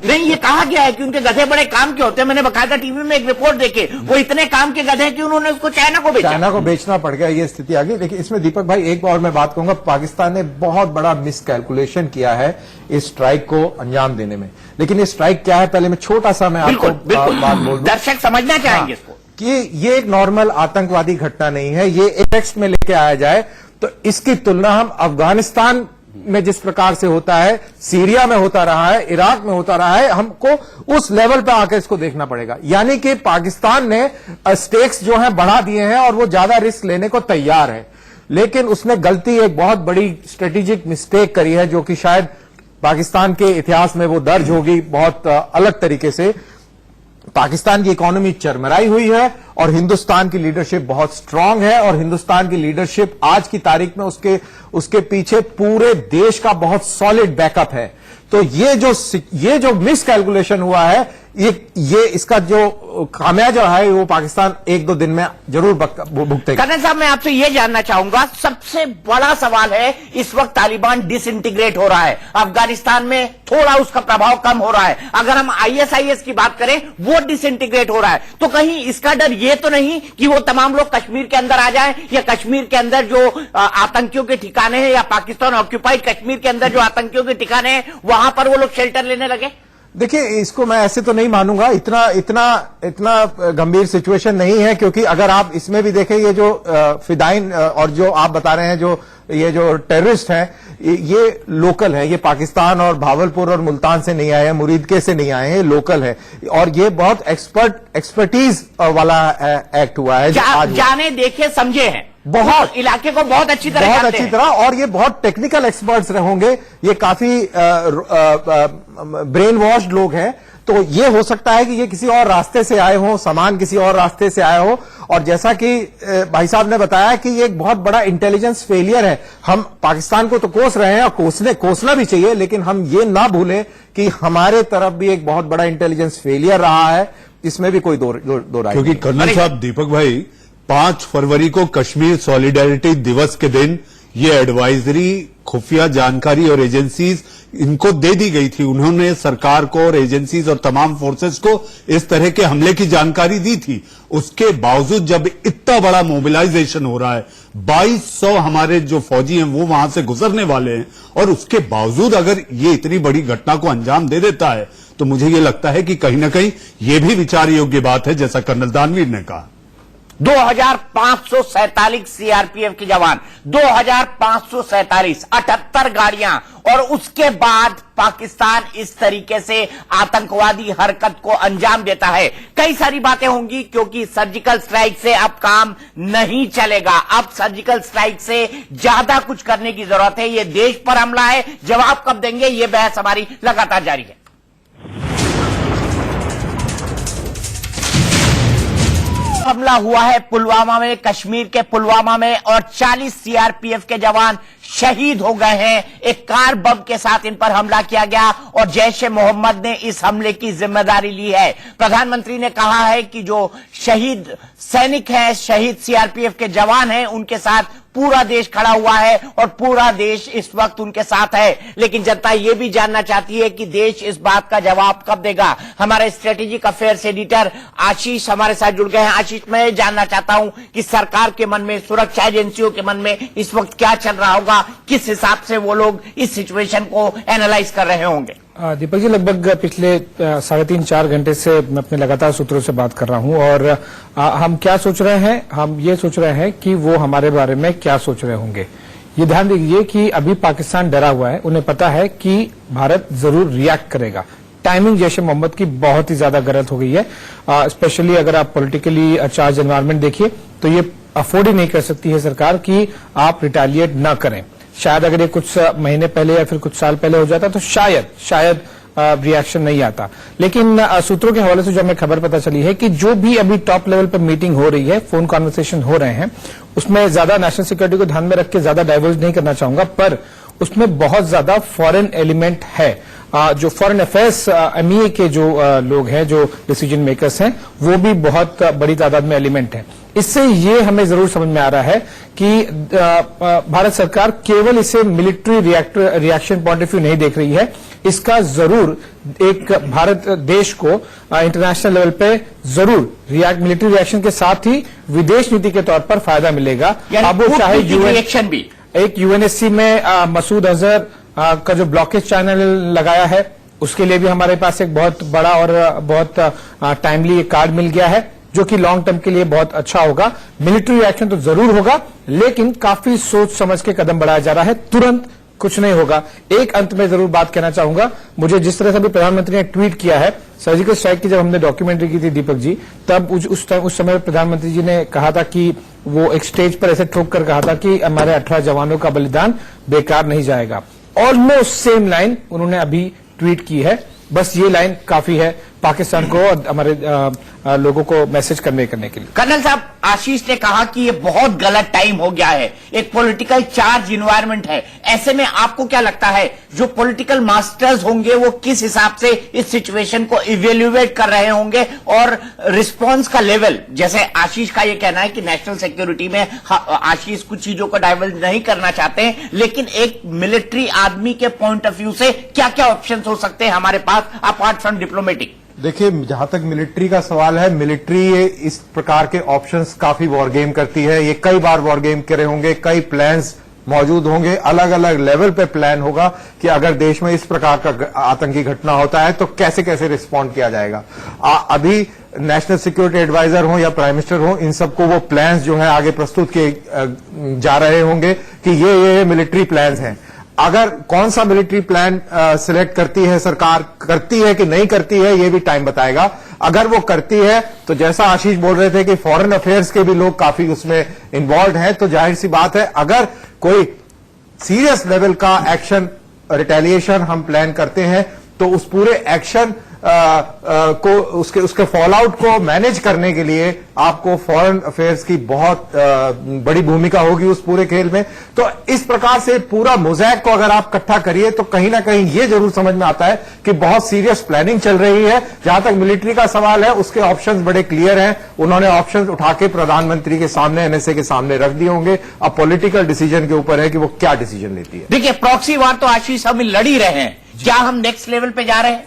नहीं, ये कहा गया है कि उनके गधे बड़े काम के होते हैं। मैंने बकायदा टीवी में एक रिपोर्ट देखी, वो इतने काम के गधे कि उन्होंने उसको चाइना को बेचना पड़ गया, ये स्थिति आ गई। लेकिन इसमें दीपक भाई एक और मैं बात कहूंगा, पाकिस्तान ने बहुत बड़ा मिसकैलकुलेशन किया है इस स्ट्राइक को अंजाम देने में। लेकिन ये स्ट्राइक क्या है, पहले मैं छोटा सा मैं आपको बात बोल दूं, दर्शक समझना चाहेंगे इसको, कि ये एक नॉर्मल आतंकवादी घटना नहीं है। ये एक टेक्स्ट में लेके आया जाए तो इसकी तुलना हम अफगानिस्तान में जिस प्रकार से होता है, सीरिया में होता रहा है, इराक में होता रहा है, हमको उस लेवल पर आकर इसको देखना पड़ेगा। यानी कि पाकिस्तान ने स्टेक्स जो है बढ़ा दिए हैं और वो ज्यादा रिस्क लेने को तैयार है। लेकिन उसने गलती, एक बहुत बड़ी स्ट्रेटेजिक मिस्टेक करी है, जो कि शायद पाकिस्तान के इतिहास में वो दर्ज होगी बहुत अलग तरीके से। पाकिस्तान की इकोनॉमी चरमराई हुई है और हिंदुस्तान की लीडरशिप बहुत स्ट्रांग है और हिंदुस्तान की लीडरशिप आज की तारीख में उसके पीछे पूरे देश का बहुत सॉलिड बैकअप है। तो ये जो मिस कैलकुलेशन हुआ है, ये इसका जो खामियाजा है वो पाकिस्तान 1-2 दिन में जरूर भुगतेगा। कर्नल साहब, मैं आपसे ये जानना चाहूंगा, सबसे बड़ा सवाल है इस वक्त तालिबान डिसइंटीग्रेट हो रहा है, अफगानिस्तान में थोड़ा उसका प्रभाव कम हो रहा है। अगर हम आईएसआईएस की बात करें, वो डिसइंटीग्रेट हो रहा है, तो कहीं इसका डर ये तो नहीं कि वो तमाम लोग कश्मीर के अंदर आ जाएं, या कश्मीर के अंदर जो आतंकियों के ठिकाने हैं, या पाकिस्तान ऑक्यूपाइड कश्मीर के अंदर जो आतंकियों के ठिकाने हैं, वहां पर वो लोग शेल्टर लेने लगे? देखिए, इसको मैं ऐसे तो नहीं मानूंगा, इतना गंभीर सिचुएशन नहीं है, क्योंकि अगर आप इसमें भी देखें, ये जो फिदाइन और जो आप बता रहे हैं, ये जो टेररिस्ट हैं, ये लोकल है, ये पाकिस्तान और भावलपुर और मुल्तान से नहीं आए हैं, मुरीदके से नहीं आए हैं, ये लोकल है और ये बहुत एक्सपर्टीज वाला एक्ट हुआ है। जाने देखे समझे हैं, बहुत इलाके को बहुत अच्छी तरह और ये बहुत टेक्निकल एक्सपर्ट्स होंगे, ये काफी ब्रेन वॉश्ड लोग हैं। तो ये हो सकता है कि ये किसी और रास्ते से आए हो, सामान किसी और रास्ते से आए हो, और जैसा कि भाई साहब ने बताया कि ये एक बहुत बड़ा इंटेलिजेंस फेलियर है। हम पाकिस्तान को तो कोस रहे हैं और कोसना भी चाहिए, लेकिन हम ये ना भूलें कि हमारे तरफ भी एक बहुत बड़ा इंटेलिजेंस फेलियर रहा है, इसमें भी कोई दो राय। क्योंकि कर्नल साहब, दीपक भाई, 5 फरवरी को कश्मीर सॉलिडेरिटी दिवस के दिन ये एडवाइजरी खुफिया जानकारी और एजेंसीज इनको दे दी गई थी। उन्होंने सरकार को और एजेंसीज और तमाम फोर्सेस को इस तरह के हमले की जानकारी दी थी। उसके बावजूद जब इतना बड़ा मोबिलाइजेशन हो रहा है, 2200 हमारे जो फौजी हैं वो वहां से गुजरने वाले हैं, और उसके बावजूद अगर ये इतनी बड़ी घटना को अंजाम दे देता है, तो मुझे ये लगता है कि कहीं ना कहीं ये भी विचार योग्य बात है, जैसा कर्नल दानवीर ने कहा। 2547 सीआरपीएफ के जवान, 2547, 78 गाड़ियां, और उसके बाद पाकिस्तान इस तरीके से आतंकवादी हरकत को अंजाम देता है। कई सारी बातें होंगी, क्योंकि सर्जिकल स्ट्राइक से अब काम नहीं चलेगा। अब सर्जिकल स्ट्राइक से ज्यादा कुछ करने की जरूरत है। यह देश पर हमला है, जवाब कब देंगे, यह बहस हमारी लगातार जारी है। हमला हुआ है पुलवामा में, कश्मीर के पुलवामा में, और 40 सीआरपीएफ के जवान शहीद हो गए हैं। एक कार बम के साथ इन पर हमला किया गया और जैश ए मोहम्मद ने इस हमले की जिम्मेदारी ली है। प्रधानमंत्री ने कहा है कि जो शहीद सैनिक हैं, शहीद सीआरपीएफ के जवान हैं, उनके साथ पूरा देश खड़ा हुआ है और पूरा देश इस वक्त उनके साथ है। लेकिन जनता यह भी जानना चाहती है कि देश इस बात का जवाब कब देगा। हमारे स्ट्रेटेजिक अफेयर्स एडिटर आशीष हमारे साथ जुड़ गए हैं। आशीष, मैं जानना चाहता हूं कि सरकार के मन में, सुरक्षा एजेंसियों के मन में इस वक्त क्या चल रहा होगा, किस हिसाब से वो लोग इस सिचुएशन को एनालाइज कर रहे होंगे? दीपक जी, लगभग पिछले 3.5-4 घंटे से मैं अपने लगातार सूत्रों से बात कर रहा हूं, और हम क्या सोच रहे हैं, हम ये सोच रहे हैं कि वो हमारे बारे में क्या सोच रहे होंगे। ये ध्यान दीजिए कि अभी पाकिस्तान डरा हुआ है, उन्हें पता है कि भारत जरूर रिएक्ट करेगा। टाइमिंग जैश ए मोहम्मद की बहुत ही ज्यादा गलत हो गई है। स्पेशली अगर आप पॉलिटिकली चार्ज एनवायरमेंट देखिए, तो ये अफोर्ड ही नहीं कर सकती है सरकार कि आप रिटेलिएट न करें। शायद अगर ये कुछ महीने पहले या फिर कुछ साल पहले हो जाता तो शायद रिएक्शन नहीं आता। लेकिन सूत्रों के हवाले से जो हमें खबर पता चली है कि जो भी अभी टॉप लेवल पर मीटिंग हो रही है, फोन कॉन्वर्सेशन हो रहे हैं, उसमें ज्यादा नेशनल सिक्योरिटी को ध्यान में रख के ज्यादा डाइवर्ज नहीं करना चाहूंगा, पर उसमें बहुत ज्यादा फॉरेन एलिमेंट है। जो फॉरेन अफेयर्स एमईए के जो लोग हैं, जो डिसीजन मेकर्स हैं, वो भी बहुत बड़ी तादाद में एलिमेंट है। इससे ये हमें जरूर समझ में आ रहा है कि भारत सरकार केवल इसे military reaction point of view नहीं देख रही है, इसका जरूर एक भारत देश को इंटरनेशनल लेवल पे जरूर मिलिट्री रिएक्शन के साथ ही विदेश नीति के तौर पर फायदा मिलेगा। अब वो चाहे रिएक्शन भी, एक यूएनएससी में मसूद अजहर का जो ब्लॉकेज चैनल लगाया है, उसके लिए भी हमारे पास एक बहुत बड़ा और बहुत टाइमली कार्ड मिल गया है, जो कि लॉन्ग टर्म के लिए बहुत अच्छा होगा। मिलिट्री रिएक्शन तो जरूर होगा, लेकिन काफी सोच समझ के कदम बढ़ाया जा रहा है, तुरंत कुछ नहीं होगा। एक अंत में जरूर बात कहना चाहूंगा, मुझे जिस तरह से भी प्रधानमंत्री ने ट्वीट किया है, सर्जिकल स्ट्राइक की जब हमने डॉक्यूमेंट्री की थी दीपक जी, तब उस समय प्रधानमंत्री जी ने कहा था कि वो एक स्टेज पर ऐसे ठोक कर कहा था कि हमारे 18 जवानों का बलिदान बेकार नहीं जाएगा। ऑलमोस्ट सेम लाइन उन्होंने अभी ट्वीट की है, बस ये लाइन काफी है पाकिस्तान को और हमारे लोगों को मैसेज करने के लिए। कर्नल साहब, आशीष ने कहा कि ये बहुत गलत टाइम हो गया है, एक पॉलिटिकल चार्ज इन्वायरमेंट है। ऐसे में आपको क्या लगता है जो पॉलिटिकल मास्टर्स होंगे वो किस हिसाब से इस सिचुएशन को इवेल्युएट कर रहे होंगे, और रिस्पांस का लेवल, जैसे आशीष का ये कहना है कि नेशनल सिक्योरिटी में आशीष कुछ चीजों को डाइवर्ज नहीं करना चाहते हैं, लेकिन एक मिलिट्री आदमी के पॉइंट ऑफ व्यू से क्या क्या ऑप्शंस हो सकते हैं हमारे पास अपार्ट फ्रॉम डिप्लोमेटिक? देखिए, जहां तक मिलिट्री का सवाल है, मिलिट्री ये इस प्रकार के ऑप्शंस काफी वॉर गेम करती है। ये कई बार वॉर गेम करे होंगे, कई प्लान्स मौजूद होंगे, अलग अलग लेवल पे प्लान होगा कि अगर देश में इस प्रकार का आतंकी घटना होता है तो कैसे कैसे रिस्पॉन्ड किया जाएगा। अभी नेशनल सिक्योरिटी एडवाइजर हो या प्राइम मिनिस्टर हो, इन सबको वो प्लान्स जो है आगे प्रस्तुत किए जा रहे होंगे कि ये मिलिट्री प्लान्स हैं। अगर कौन सा मिलिट्री प्लान सिलेक्ट करती है सरकार, करती है कि नहीं करती है, ये भी टाइम बताएगा। अगर वो करती है तो जैसा आशीष बोल रहे थे कि फॉरेन अफेयर्स के भी लोग काफी उसमें इन्वॉल्व हैं, तो जाहिर सी बात है अगर कोई सीरियस लेवल का एक्शन, रिटेलिएशन हम प्लान करते हैं तो उस पूरे एक्शन को, उसके फॉलआउट को मैनेज करने के लिए आपको फॉरेन अफेयर्स की बहुत बड़ी भूमिका होगी उस पूरे खेल में। तो इस प्रकार से पूरा मोज़ैक को अगर आप इकट्ठा करिए तो कहीं ना कहीं ये जरूर समझ में आता है कि बहुत सीरियस प्लानिंग चल रही है। जहां तक मिलिट्री का सवाल है, उसके ऑप्शंस बड़े क्लियर हैं। उन्होंने ऑप्शंस उठा के प्रधानमंत्री के सामने, एनएसए के सामने रख दिए होंगे। अब पॉलिटिकल डिसीजन के ऊपर है कि वो क्या डिसीजन लेती है। देखिए, प्रॉक्सी वार तो आशीष हम लड़ ही रहे हैं, क्या हम नेक्स्ट लेवल पे जा रहे हैं?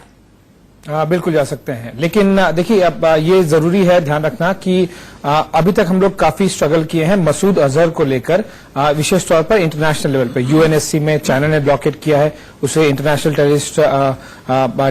बिल्कुल जा सकते हैं, लेकिन देखिए अब ये जरूरी है ध्यान रखना कि अभी तक हम लोग काफी स्ट्रगल किए हैं मसूद अजहर को लेकर, विशेष तौर पर इंटरनेशनल लेवल पे। यूएनएससी में चाइना ने ब्लॉकेट किया है उसे इंटरनेशनल टेररिस्ट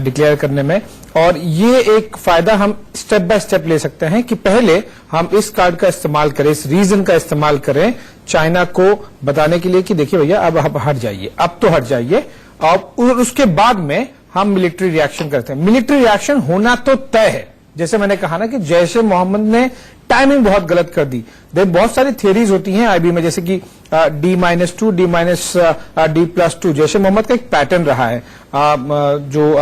डिक्लेयर करने में, और ये एक फायदा हम स्टेप बाय स्टेप ले सकते हैं कि पहले हम इस कार्ड का इस्तेमाल करें, इस रीजन का इस्तेमाल करें चाइना को बताने के लिए कि देखिए भैया अब हट जाइए, अब तो हट जाइए, और उसके बाद में हम मिलिट्री रिएक्शन करते हैं। मिलिट्री रिएक्शन होना तो तय है। जैसे मैंने कहा ना कि जैश ए मोहम्मद ने टाइमिंग बहुत गलत कर दी। बहुत सारी थियरीज होती हैं आईबी में, जैसे कि D-2, D-D+2। जैश ए मोहम्मद का एक पैटर्न रहा है जो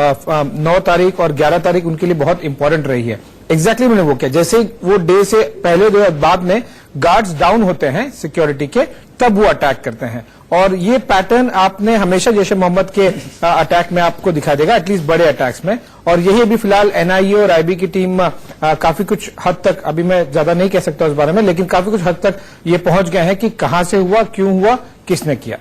9 तारीख और 11 तारीख उनके लिए बहुत इंपॉर्टेंट रही है। एग्जैक्टली मैंने वो किया, जैसे वो डे से पहले जो बाद में गार्ड्स डाउन होते हैं सिक्योरिटी के, तब वो अटैक करते हैं। और ये पैटर्न आपने हमेशा जैश ए मोहम्मद के अटैक में आपको दिखाई देगा, एटलीस्ट बड़े अटैक्स में। और यही अभी फिलहाल एनआईए और आईबी की टीम काफी कुछ हद तक, अभी मैं ज्यादा नहीं कह सकता उस बारे में, लेकिन काफी कुछ हद तक ये पहुंच गए हैं कि कहां से हुआ, क्यों हुआ, किसने किया।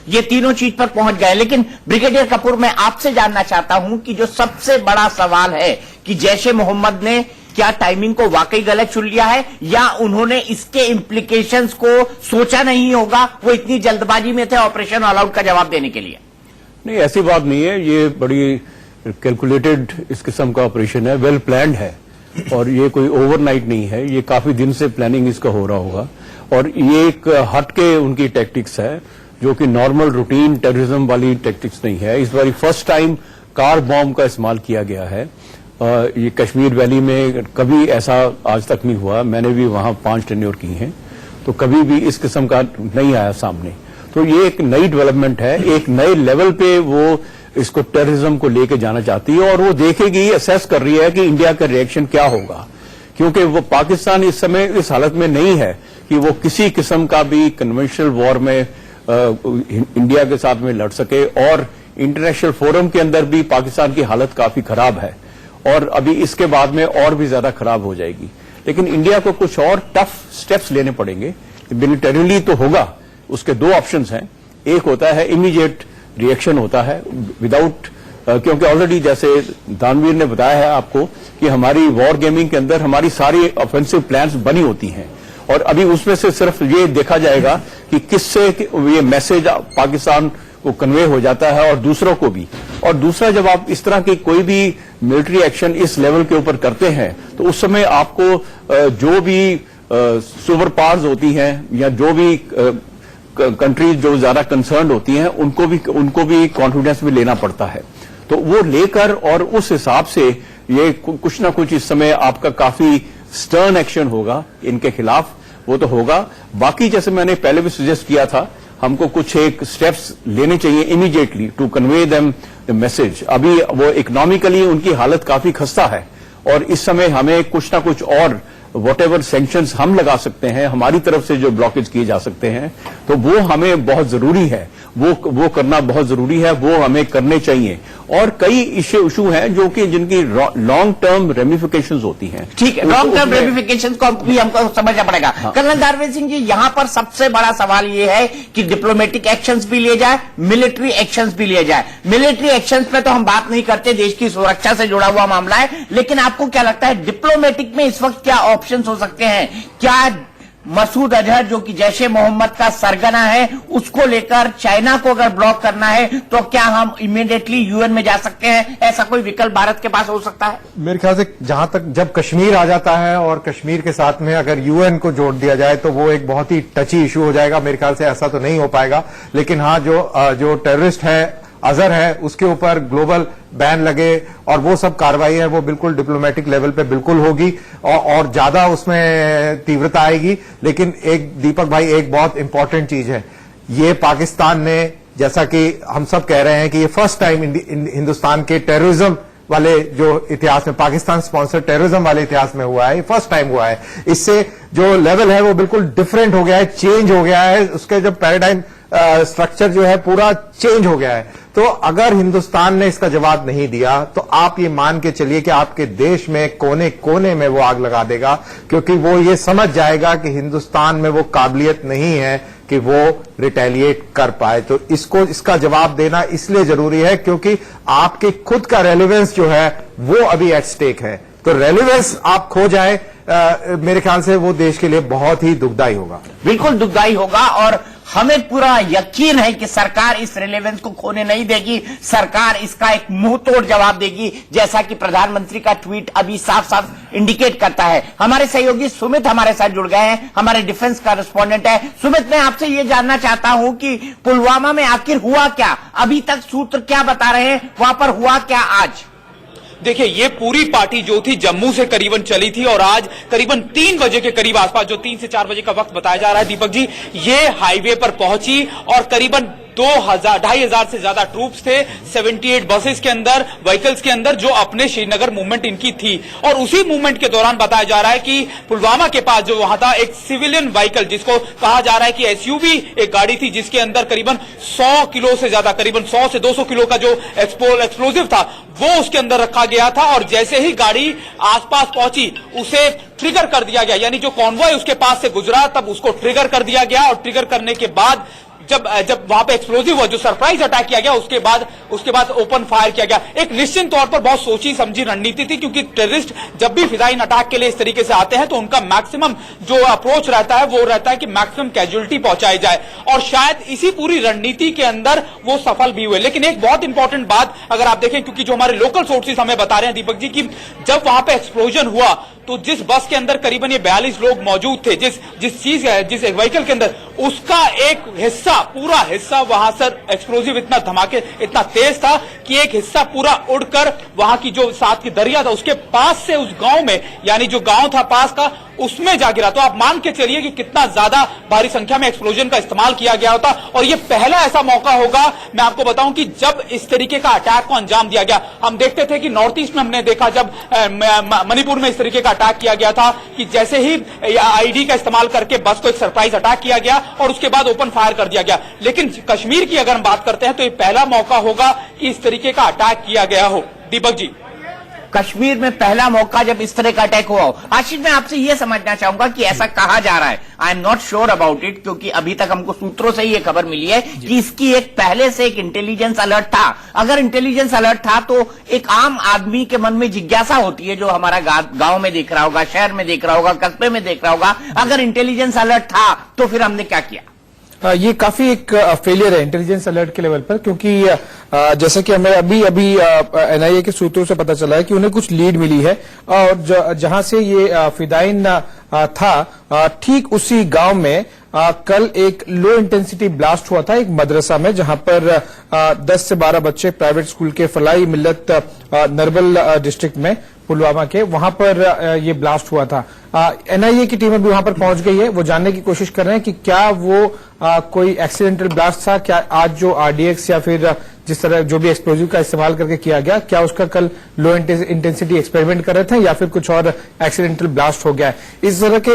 ये तीनों चीज पर पहुंच गए। लेकिन ब्रिगेडियर कपूर, मैं आपसे जानना चाहता हूं कि जो सबसे बड़ा सवाल है कि जैश ए मोहम्मद ने क्या टाइमिंग को वाकई गलत चुन लिया है, या उन्होंने इसके इम्प्लीकेशंस को सोचा नहीं होगा, वो इतनी जल्दबाजी में थे ऑपरेशन ऑल आउट का जवाब देने के लिए? नहीं, ऐसी बात नहीं है। ये बड़ी कैलकुलेटेड इस किस्म का ऑपरेशन है, वेल प्लान्ड है, और ये कोई ओवरनाइट नहीं है। ये काफी दिन से प्लानिंग इसका हो रहा होगा, और ये एक हटके उनकी टैक्टिक्स है जो कि नॉर्मल रूटीन टेररिज्म वाली टैक्टिक्स नहीं है। इस बार फर्स्ट टाइम कार बॉम्ब का इस्तेमाल किया गया है। ये कश्मीर वैली में कभी ऐसा आज तक नहीं हुआ। मैंने भी वहां 5 टेन्योर की हैं, तो कभी भी इस किस्म का नहीं आया सामने। तो ये एक नई डेवलपमेंट है, एक नए लेवल पे वो इसको टेररिज्म को लेके जाना चाहती है, और वो देखेगी, असेस कर रही है कि इंडिया का रिएक्शन क्या होगा, क्योंकि वो पाकिस्तान इस समय इस हालत में नहीं है कि वो किसी किस्म का भी कन्वेंशनल वॉर में इंडिया के साथ में लड़ सके, और इंटरनेशनल फोरम के अंदर भी पाकिस्तान की हालत काफी खराब है, और अभी इसके बाद में और भी ज्यादा खराब हो जाएगी। लेकिन इंडिया को कुछ और टफ स्टेप्स लेने पड़ेंगे। मिलिटरीली तो होगा, उसके 2 ऑप्शंस हैं। एक होता है इमीडिएट रिएक्शन होता है विदाउट, क्योंकि ऑलरेडी जैसे दानवीर ने बताया है आपको कि हमारी वॉर गेमिंग के अंदर हमारी सारी ऑफेंसिव प्लान्स बनी होती हैं, और अभी उसमें से सिर्फ ये देखा जाएगा कि किससे ये मैसेज पाकिस्तान को कन्वे हो जाता है और दूसरों को भी। और दूसरा, जब आप इस तरह की कोई भी मिलिट्री एक्शन इस लेवल के ऊपर करते हैं तो उस समय आपको जो भी सुपर पावर्स होती हैं या जो भी कंट्रीज जो ज्यादा कंसर्न होती हैं उनको भी कॉन्फिडेंस में लेना पड़ता है। तो वो लेकर और उस हिसाब से ये कुछ ना कुछ इस समय आपका काफी स्टर्न एक्शन होगा इनके खिलाफ, वो तो होगा। बाकी जैसे मैंने पहले भी सजेस्ट किया था, हमको कुछ एक स्टेप्स लेने चाहिए immediately to convey them the message. अभी वो इकोनॉमिकली उनकी हालत काफी खस्ता है और इस समय हमें कुछ ना कुछ और वॉटेवर सैंक्शंस हम लगा सकते हैं, हमारी तरफ से जो ब्लॉकेज किए जा सकते हैं, तो वो हमें बहुत जरूरी है, वो करना बहुत जरूरी है, वो हमें करने चाहिए। और कई इश्यू हैं जो कि जिनकी लॉन्ग टर्म रेमिफिकेशंस होती हैं। ठीक है, लॉन्ग टर्म रेमिफिकेशंस को भी हमको समझना पड़ेगा। कर्नल दारवेद सिंह जी, यहां पर सबसे बड़ा सवाल ये है कि डिप्लोमेटिक एक्शंस भी लिए जाए, मिलिट्री एक्शंस भी लिए जाए। मिलिट्री एक्शंस पे तो हम बात नहीं करते, देश की सुरक्षा से जुड़ा हुआ मामला है, लेकिन आपको क्या लगता है डिप्लोमेटिक में इस वक्त क्या ऑप्शंस हो सकते हैं? क्या मसूद अजहर जो कि जैशे मोहम्मद का सरगना है, उसको लेकर चाइना को अगर ब्लॉक करना है तो क्या हम इमीडिएटली यूएन में जा सकते हैं? ऐसा कोई विकल्प भारत के पास हो सकता है? मेरे ख्याल से जहां तक जब कश्मीर आ जाता है और कश्मीर के साथ में अगर यूएन को जोड़ दिया जाए तो वो एक बहुत ही टची इशू हो जाएगा। मेरे ख्याल से ऐसा तो नहीं हो पाएगा, लेकिन हाँ जो टेररिस्ट है अजहर है उसके ऊपर ग्लोबल बैन लगे और वो सब कार्रवाई है वो बिल्कुल डिप्लोमेटिक लेवल पे बिल्कुल होगी और ज्यादा उसमें तीव्रता आएगी। लेकिन एक दीपक भाई, एक बहुत इंपॉर्टेंट चीज है, ये पाकिस्तान ने, जैसा कि हम सब कह रहे हैं कि ये फर्स्ट टाइम हिंदुस्तान के टेररिज्म वाले जो इतिहास में, पाकिस्तान स्पॉन्सर टेररिज्म वाले इतिहास में हुआ है, ये फर्स्ट टाइम हुआ है। इससे जो लेवल है वो बिल्कुल डिफरेंट हो गया है, चेंज हो गया है, उसके जो पैराडाइम स्ट्रक्चर जो है पूरा चेंज हो गया है। तो अगर हिंदुस्तान ने इसका जवाब नहीं दिया तो आप ये मान के चलिए कि आपके देश में कोने कोने में वो आग लगा देगा, क्योंकि वो ये समझ जाएगा कि हिंदुस्तान में वो काबिलियत नहीं है कि वो रिटेलिएट कर पाए। तो इसका जवाब देना इसलिए जरूरी है क्योंकि आपके खुद का रेलेवेंस जो है वो अभी एट स्टेक है। तो रेलेवेंस आप खो जाए, मेरे ख्याल से वो देश के लिए बहुत ही दुखदायी होगा। बिल्कुल दुखदायी होगा और हमें पूरा यकीन है कि सरकार इस रिलेवेंस को खोने नहीं देगी, सरकार इसका एक मुंहतोड़ जवाब देगी, जैसा कि प्रधानमंत्री का ट्वीट अभी साफ साफ इंडिकेट करता है। हमारे सहयोगी सुमित हमारे साथ जुड़ गए हैं, हमारे डिफेंस कॉरेस्पॉन्डेंट है। सुमित, मैं आपसे ये जानना चाहता हूं कि पुलवामा में आखिर हुआ क्या? अभी तक सूत्र क्या बता रहे हैं, वहां पर हुआ क्या आज? देखिए, ये पूरी पार्टी जो थी जम्मू से करीबन चली थी और आज करीबन 3 बजे के करीब आसपास, जो 3 से 4 बजे का वक्त बताया जा रहा है दीपक जी, ये हाईवे पर पहुंची और करीबन 2,500 से ज्यादा ट्रूप्स थे 78 बसेस के अंदर, व्हीकल्स के अंदर, जो अपने श्रीनगर मूवमेंट इनकी थी। और उसी मूवमेंट के दौरान बताया जा रहा है कि पुलवामा के पास जो वहां था एक सिविलियन व्हीकल, जिसको कहा जा रहा है कि एसयूवी एक गाड़ी थी, जिसके अंदर करीबन 100 किलो से ज्यादा, करीबन 100 से 200 किलो का जो एक्सप्लोजिव था वो उसके अंदर रखा गया था। और जैसे ही गाड़ी आसपास पहुंची उसे ट्रिगर कर दिया गया, यानी जो कॉन्वॉय उसके पास से गुजरा तब उसको ट्रिगर कर दिया गया। और ट्रिगर करने के बाद जब वहां पे एक्सप्लोजिव हुआ, जो सरप्राइज अटैक किया गया, उसके बाद ओपन फायर किया गया। एक निश्चित तौर पर बहुत सोची समझी रणनीति थी, क्योंकि टेररिस्ट जब भी फिदायीन अटैक के लिए इस तरीके से आते हैं तो उनका मैक्सिमम जो अप्रोच रहता है वो रहता है कि मैक्सिमम कैजुअलिटी पहुंचाई जाए, और शायद इसी पूरी रणनीति के अंदर वो सफल भी हुए। लेकिन एक बहुत इंपॉर्टेंट बात अगर आप देखें, क्योंकि जो हमारे लोकल सोर्सेज हमें बता रहे हैं दीपक जी, कि जब वहां पे एक्सप्लोजन हुआ तो जिस बस के अंदर करीबन ये 42 लोग मौजूद थे, जिस व्हीकल के अंदर, उसका एक हिस्सा, पूरा हिस्सा वहां से एक्सप्लोजिव इतना तेज था कि एक हिस्सा पूरा उड़कर वहां की जो साथ की दरिया था उसके पास से उस गांव में, यानी जो गांव था पास का, उसमें जा गिरा। तो आप मान के चलिए कि कितना ज्यादा भारी संख्या में एक्सप्लोजन का इस्तेमाल किया गया होता। और ये पहला ऐसा मौका होगा, मैं आपको बताऊं, कि जब इस तरीके का अटैक को अंजाम दिया गया। हम देखते थे कि नॉर्थ ईस्ट में हमने देखा, जब मणिपुर में इस तरीके का अटैक किया गया था, कि जैसे ही आईडी का इस्तेमाल करके बस को एक सरप्राइज अटैक किया गया और उसके बाद ओपन फायर कर दिया गया। लेकिन कश्मीर की अगर हम बात करते हैं तो ये पहला मौका होगा कि इस तरीके का अटैक किया गया हो। दीपक जी, कश्मीर में पहला मौका जब इस तरह का अटैक हुआ हो। आशीष, मैं आपसे यह समझना चाहूंगा कि ऐसा कहा जा रहा है, I am not sure about it, क्योंकि अभी तक हमको सूत्रों से ये खबर मिली है कि इसकी एक पहले से एक इंटेलिजेंस अलर्ट था। अगर इंटेलिजेंस अलर्ट था तो एक आम आदमी के मन में जिज्ञासा होती है, जो हमारा गांव में देख रहा होगा, शहर में देख रहा होगा, कस्बे में देख रहा होगा, अगर इंटेलिजेंस अलर्ट था तो फिर हमने क्या किया? ये काफी एक फेलियर है इंटेलिजेंस अलर्ट के लेवल पर, क्योंकि जैसा कि हमें अभी एनआईए के सूत्रों से पता चला है कि उन्हें कुछ लीड मिली है, और जहां से ये फिदायीन था, ठीक उसी गांव में कल एक लो इंटेंसिटी ब्लास्ट हुआ था एक मदरसा में, जहां पर 10 से 12 बच्चे प्राइवेट स्कूल के फलाई मिल्लत नरबल डिस्ट्रिक्ट में पुलवामा के, वहां पर ये ब्लास्ट हुआ था। एनआईए की टीम अभी वहां पर पहुंच गई है। वो जानने की कोशिश कर रहे हैं कि क्या वो कोई एक्सीडेंटल ब्लास्ट था, क्या आज जो आरडीएक्स या फिर जिस तरह जो भी एक्सप्लोजिव का इस्तेमाल करके किया गया, क्या उसका कल लो इंटेंसिटी एक्सपेरिमेंट कर रहे थे या फिर कुछ और एक्सीडेंटल ब्लास्ट हो गया है। इस तरह के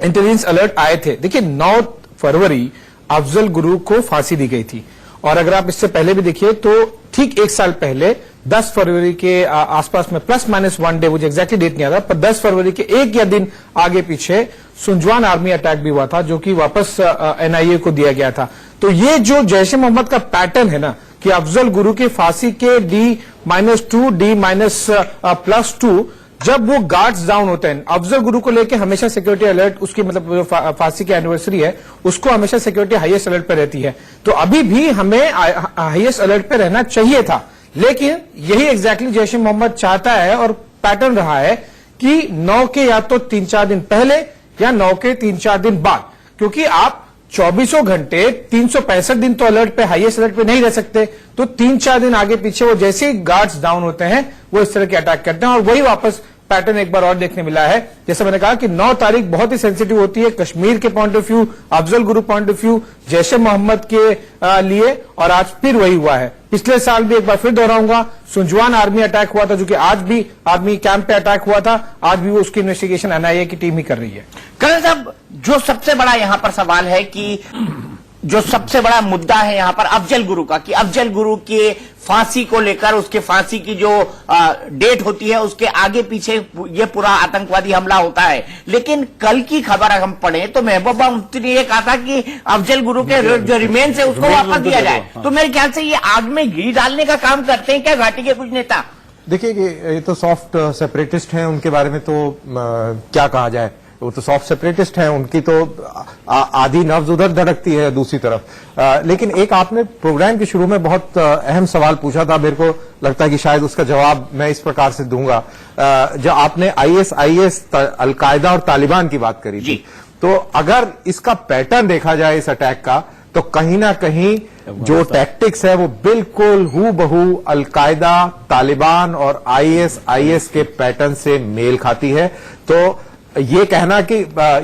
इंटेलिजेंस अलर्ट आए थे। देखिए 9 फरवरी अफजल गुरु को फांसी दी गई थी, और अगर आप इससे पहले भी देखिए तो ठीक 1 साल पहले 10 फरवरी के आसपास में +-1 डे, मुझे एग्जैक्टली डेट नहीं आता, पर 10 फरवरी के एक या दिन आगे पीछे सुंजवान आर्मी अटैक भी हुआ था, जो कि वापस एनआईए को दिया गया था। तो ये जो जैश ए मोहम्मद का पैटर्न है ना, कि अफजल गुरु की फांसी के D-2 D-+2 जब वो गार्ड्स डाउन होते हैं, अफजल गुरु को लेके हमेशा सिक्योरिटी अलर्ट, उसकी मतलब जो फांसी की एनिवर्सरी है उसको हमेशा सिक्योरिटी हाईएस्ट अलर्ट पे रहती है। तो अभी भी हमें हाईएस्ट अलर्ट पे रहना चाहिए था, लेकिन यही एग्जैक्टली जैश ए मोहम्मद चाहता है और पैटर्न रहा है कि 9 के या तो 3-4 दिन पहले या 9 के 3-4 दिन बाद, क्योंकि आप 24 घंटे 365 दिन तो अलर्ट पे, हाईएस्ट अलर्ट पे नहीं रह सकते। तो 3-4 दिन आगे पीछे वो जैसे ही गार्ड्स डाउन होते हैं वो इस तरह के अटैक करते हैं, और वही वापस पैटर्न एक बार और देखने मिला है। जैसे मैंने कहा कि 9 तारीख बहुत ही सेंसिटिव होती है कश्मीर के point of view, Afzal Guru point of view, Jaish ए मोहम्मद के लिए, और आज फिर वही हुआ है। पिछले साल भी एक बार फिर दोहराऊंगा, सुंजवान आर्मी अटैक हुआ था, जो कि आज भी आर्मी कैंप पे अटैक हुआ था, आज भी वो उसकी इन्वेस्टिगेशन एनआईए की टीम ही कर रही है। कर्नल साहब, जो सबसे बड़ा यहां पर सवाल है कि जो सबसे बड़ा मुद्दा है यहां पर अफजल गुरु का, कि अफजल गुरु के फांसी को लेकर, उसके फांसी की जो डेट होती है उसके आगे पीछे ये पूरा आतंकवादी हमला होता है। लेकिन कल की खबर अगर हम पढ़े तो महबूबा मुफ्ती ने यह कहा था कि अफजल गुरु के जो रिमेन्स है उसको वापस दिया जाए। तो मेरे ख्याल से ये आग में घी डालने का काम करते हैं क्या घाटी के कुछ नेता? देखिए ये तो सॉफ्ट सेपरेटिस्ट हैं, उनके बारे में तो क्या कहा जाए, वो तो सॉफ्ट सेपरेटिस्ट हैं, उनकी तो आधी नब्ज उधर धड़कती है दूसरी तरफ। लेकिन एक आपने प्रोग्राम के शुरू में बहुत अहम सवाल पूछा था, मेरे को लगता है कि शायद उसका जवाब मैं इस प्रकार से दूंगा। जब आपने IS, अलकायदा और तालिबान की बात करी थी, तो अगर इसका पैटर्न देखा जाए इस अटैक का, तो कहीं ना कहीं जो टैक्टिक्स है वो बिल्कुल हूबहू अलकायदा, तालिबान और IS के पैटर्न से मेल खाती है। तो ये कहना कि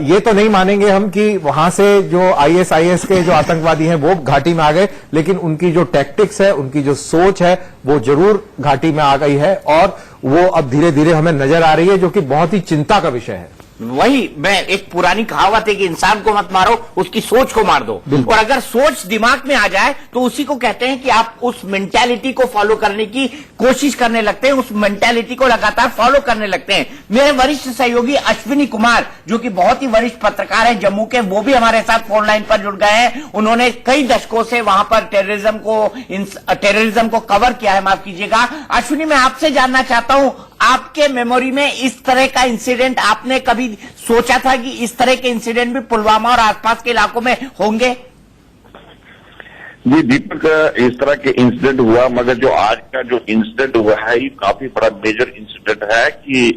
ये तो नहीं मानेंगे हम कि वहां से जो IS के जो आतंकवादी हैं वो घाटी में आ गए, लेकिन उनकी जो टैक्टिक्स है, उनकी जो सोच है वो जरूर घाटी में आ गई है, और वो अब धीरे धीरे हमें नजर आ रही है, जो कि बहुत ही चिंता का विषय है। वही मैं, एक पुरानी कहावत है कि इंसान को मत मारो, उसकी सोच को मार दो। और अगर सोच दिमाग में आ जाए तो उसी को कहते हैं कि आप उस मेंटालिटी को फॉलो करने की कोशिश करने लगते हैं, उस मेंटालिटी को लगातार फॉलो करने लगते हैं। मेरे वरिष्ठ सहयोगी अश्विनी कुमार, जो कि बहुत ही वरिष्ठ पत्रकार है जम्मू के, वो भी हमारे साथ फोन लाइन पर जुड़ गए हैं। उन्होंने कई दशकों से वहां पर टेररिज्म को कवर किया है, माफ कीजिएगा। अश्विनी, मैं आपसे जानना चाहता हूं, आपके मेमोरी में इस तरह का इंसिडेंट आपने कभी सोचा था कि इस तरह के इंसिडेंट भी पुलवामा और आसपास के इलाकों में होंगे? जी दीपक, इस तरह के इंसिडेंट हुआ, मगर जो आज का जो इंसिडेंट हुआ है ये काफी बड़ा मेजर इंसिडेंट है कि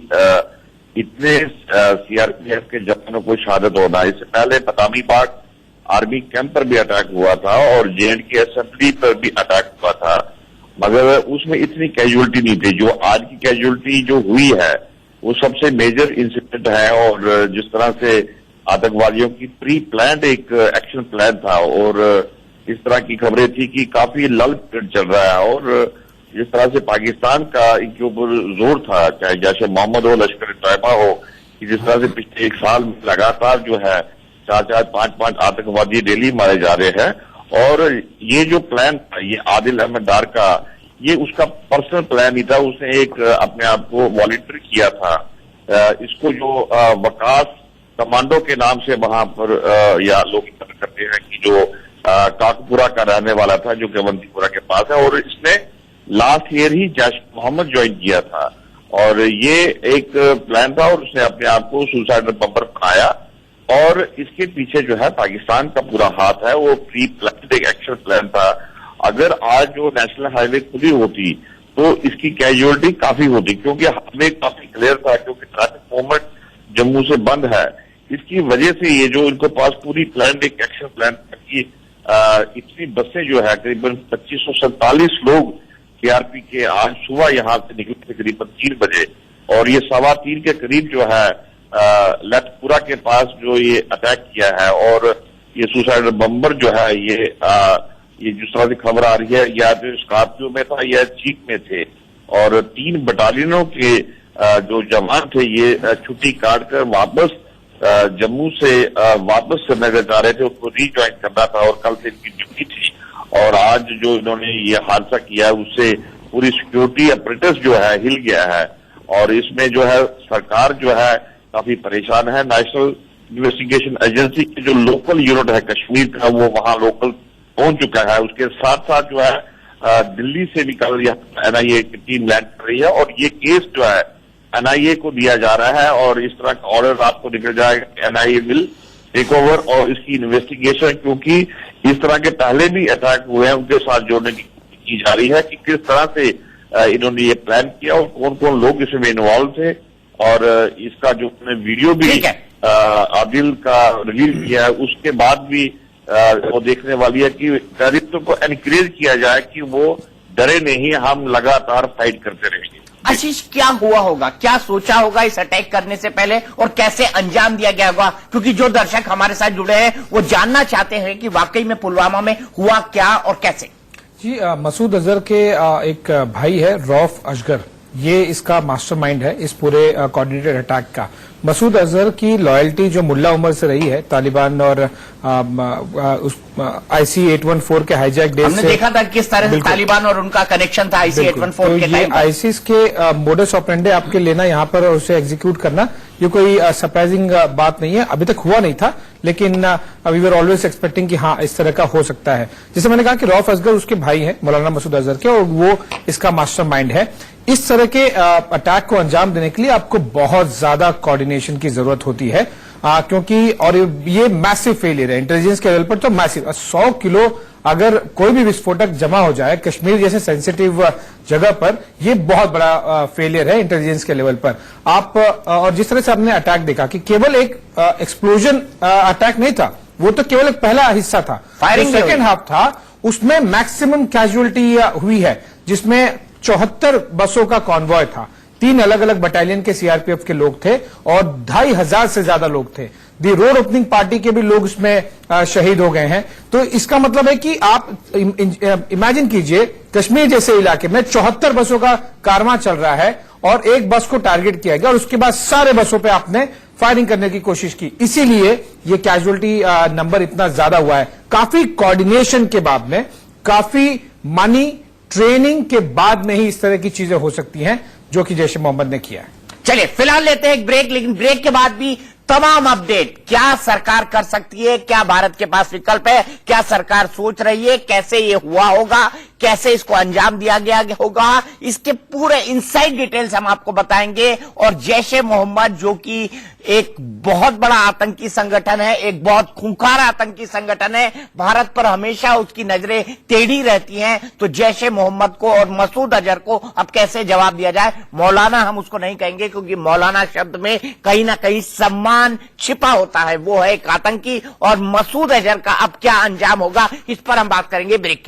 इतने सीआरपीएफ के जवानों को शहादत होना। इससे पहले बदामी बाग आर्मी कैंप पर भी अटैक हुआ था और JNK असेंबली पर भी अटैक हुआ था, मगर उसमें इतनी कैजुअलिटी नहीं थी। जो आज की कैजुअलिटी जो हुई है वो सबसे मेजर इंसिडेंट है, और जिस तरह से आतंकवादियों की प्री प्लान्ड एक एक्शन प्लान था, और इस तरह की खबरें थी कि काफी लल पीरियड चल रहा है, और जिस तरह से पाकिस्तान का इनके ऊपर जोर था, चाहे जैश ए मोहम्मद हो, लश्कर तैयबा हो, कि जिस तरह से पिछले 1 साल में लगातार जो है 4-4, 5-5 आतंकवादी डेली मारे जा रहे हैं। और ये जो प्लान था, ये आदिल अहमद डार का, ये उसका पर्सनल प्लान ही था, उसने एक अपने आप को वॉलंटियर किया था। इसको जो वकास कमांडो के नाम से वहां पर या लोग कदर करते हैं, कि जो काकपुरा का रहने वाला था, जो कि अवंतीपुरा के पास है, और इसने लास्ट ईयर ही जैश मोहम्मद ज्वाइन किया था, और ये एक प्लान था, और उसने अपने आप को सुसाइडल बम्पर बनाया, और इसके पीछे जो है पाकिस्तान का पूरा हाथ है। वो प्री प्लान्ड एक एक्शन प्लान था। अगर आज जो नेशनल हाईवे खुली होती तो इसकी कैजुअलिटी काफी होती, क्योंकि हाईवे काफी क्लियर था, क्योंकि ट्रैफिक मूवमेंट जम्मू से बंद है। इसकी वजह से ये जो इनके पास पूरी प्लान एक एक्शन प्लान था कि इतनी बसें जो है करीबन 2547 लोग सीआरपी के आज सुबह यहां से निकले थे करीबन 3 बजे, और ये 3:15 के करीब जो है लतपुरा के पास जो ये अटैक किया है, और ये सुसाइड बम्बर जो है ये जिस तरह से खबर आ रही है, या जो स्कॉर्पियो में था या जीप में थे, और 3 बटालियनों के जो जवान थे ये छुट्टी काट कर वापस जम्मू से वापस श्रीनगर जा रहे थे, उसको रीज्वाइन करना था और कल से इनकी ड्यूटी थी। और आज जो इन्होंने ये हादसा किया है उससे पूरी सिक्योरिटी अपरेटस जो है हिल गया है, और इसमें जो है सरकार जो है काफी परेशान है। नेशनल इन्वेस्टिगेशन एजेंसी की जो लोकल यूनिट है कश्मीर का, वो वहां लोकल पहुंच चुका है। उसके साथ साथ जो है दिल्ली से भी कल एनआईए की टीम लैंड कर रही है, और ये केस जो है एनआईए को दिया जा रहा है, और इस तरह का ऑर्डर रात को निकल जाएगा। एनआईए विल टेक ओवर और इसकी इन्वेस्टिगेशन, क्योंकि इस तरह के पहले भी अटैक हुए हैं, उनके साथ जोड़ने की जा रही है कि किस तरह से इन्होंने ये प्लान किया और कौन कौन लोग इसमें इन्वॉल्व थे। और इसका जो वीडियो भी आदिल का रिलीज किया है, उसके बाद भी वो देखने वाली है कि टेररिस्टों को एनकरेज किया जाए कि वो डरे नहीं, हम लगातार फाइट करते रहेंगे। आशीष, क्या हुआ होगा, क्या सोचा होगा इस अटैक करने से पहले, और कैसे अंजाम दिया गया होगा? क्योंकि जो दर्शक हमारे साथ जुड़े हैं वो जानना चाहते हैं कि वाकई में पुलवामा में हुआ क्या और कैसे। जी, मसूद अजहर के एक भाई है रौफ असगर, ये इसका मास्टरमाइंड है इस पूरे कोऑर्डिनेटेड अटैक का। मसूद अजहर की लॉयल्टी जो मुल्ला उमर से रही है, तालिबान और IC 814 के हाईजैक डेज से हमने देखा था किस तरह से तालिबान और उनका कनेक्शन था IC 814 के टाइम। आईसिस के मोडस ऑपरेंडी आपके लेना यहाँ पर और उसे एग्जीक्यूट करना, ये कोई सरप्राइजिंग बात नहीं है। अभी तक हुआ नहीं था, लेकिन वी वर ऑलवेज एक्सपेक्टिंग कि हाँ इस तरह का हो सकता है। जैसे मैंने कहा कि रौफ असगर उसके भाई हैं मौलाना मसूद अजहर के, और वो इसका मास्टरमाइंड है। इस तरह के अटैक को अंजाम देने के लिए आपको बहुत ज्यादा कोऑर्डिनेशन की जरूरत होती है, क्योंकि और ये मैसिव फेलियर है इंटेलिजेंस के लेवल पर, तो मैसिव 100 किलो अगर कोई भी विस्फोटक जमा हो जाए कश्मीर जैसे सेंसिटिव जगह पर, ये बहुत बड़ा फेलियर है इंटेलिजेंस के लेवल पर। आप और जिस तरह से आपने अटैक देखा कि केवल एक एक्सप्लोजन अटैक नहीं था, वो तो केवल एक पहला हिस्सा था। फायरिंग सेकेंड हाफ था, उसमें मैक्सिमम कैजुअलिटी हुई है, जिसमें 74 बसों का कॉन्वॉय था, 3 अलग अलग बटालियन के सीआरपीएफ के लोग थे, और 2500 से ज्यादा लोग थे। दी रोड ओपनिंग पार्टी के भी लोग इसमें शहीद हो गए हैं। तो इसका मतलब है कि आप इमेजिन कीजिए कश्मीर जैसे इलाके में 74 बसों का कारवां चल रहा है, और एक बस को टारगेट किया गया, और उसके बाद सारे बसों पे आपने फायरिंग करने की कोशिश की। इसीलिए ये कैजुअलिटी नंबर इतना ज्यादा हुआ है। काफी कोऑर्डिनेशन के बाद में, काफी मनी ट्रेनिंग के बाद में ही इस तरह की चीजें हो सकती हैं जो कि जैश ए मोहम्मद ने किया है। चलिए फिलहाल लेते हैं एक ब्रेक, लेकिन ब्रेक के बाद भी तमाम अपडेट, क्या सरकार कर सकती है, क्या भारत के पास विकल्प है, क्या सरकार सोच रही है, कैसे ये हुआ होगा, कैसे इसको अंजाम दिया गया होगा, इसके पूरे इनसाइड डिटेल्स हम आपको बताएंगे। और जैश ए मोहम्मद जो कि एक बहुत बड़ा आतंकी संगठन है, एक बहुत खूंखार आतंकी संगठन है, भारत पर हमेशा उसकी नजरें टेढ़ी रहती हैं, तो जैश ए मोहम्मद को और मसूद अजहर को अब कैसे जवाब दिया जाए? मौलाना हम उसको नहीं कहेंगे, क्योंकि मौलाना शब्द में कहीं ना कहीं सम्मान छिपा होता है, वो है एक आतंकी। और मसूद अजहर का अब क्या अंजाम होगा, इस पर हम बात करेंगे ब्रेक के